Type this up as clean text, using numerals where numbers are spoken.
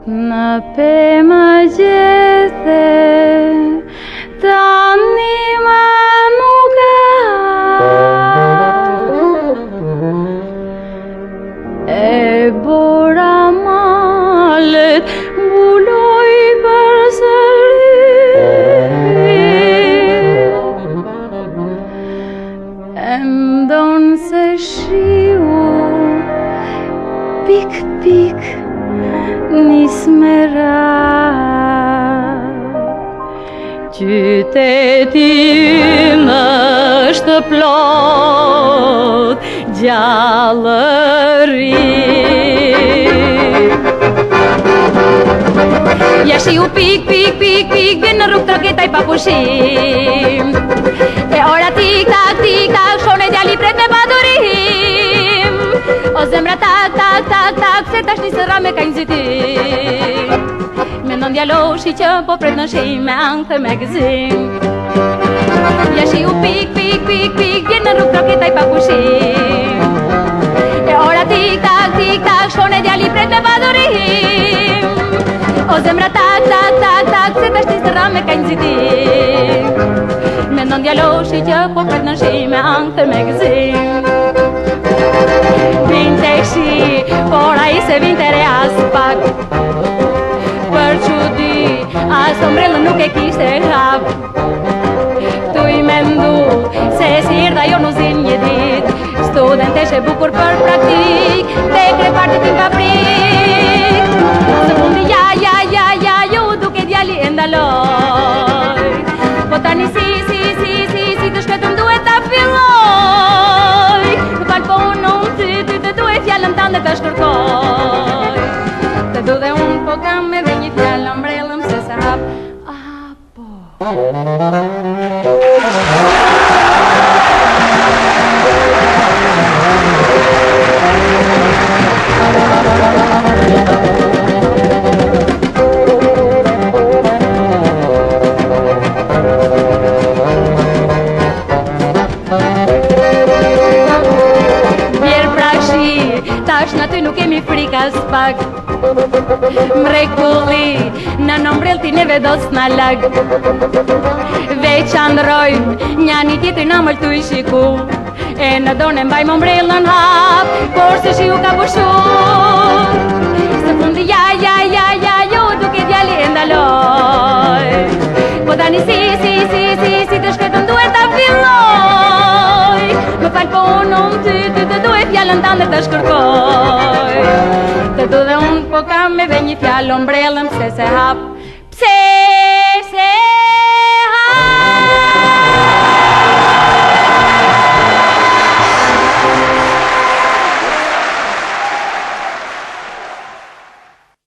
Në pe më gjethe, tani më nuk e bora malet, mbuloj për sëri. E ndonë se shiu, pik pik, nis me ra. Qyteti ymë është plot gjallëri. Ja shiu pik, pik, pik, pik, vjen në rrugë troketaj pa pushim. E ora tik, tak, shone djali pret me padurim. O zemra tak, tak, tak, tak, se tash një sëra me ka nxitim. Me non djaloshi që po pret në shi me ankë me gëzim. Ja shiu pik, pik, pik, pik, vjen në rrugë troketaj pa pushim. E ora tik, tak, shone djali pret me padurim. O zemra tak, tak, tak, tak, se tash një sëra me ka nxitim. Me non djaloshi që po pret në shi me ankë me gëzim. Vinte shi, por a I se vinte re as pak. Për çudi, as ombrellën nuk e kishte hap. Tu I mendu, se si erdha jo në zin një dit. Studenteshe bukur për praktik, tek repartit në fabrik. Së fundi ja, ju duke djali e ndaloj. Po tani si të shpetëm duhet ta filloj. Më falë po unë ty të duhet fjallën tande të shkërkoj. Të du dhe unë po kam edhe një fjallë ombrellëm se se hap. Po. Tash në ty nuk kemi frika s'pak. Mrekulli, në nombrell ti neve do s'na lag. Veç androjmë, një një tjetër në mëllë tu I shiku. E në done mbaj më ombrellën hap, por se shiu ka pushu. Së fundi ja, ju duke djali e ndaloj. Po tani si të shkretën duhet ta filloj. Më falë po unë ty të duhet fjallën tande të shkërkoj. Të du dhe unë po kam edhe një fjallë ombrellëm se se hap.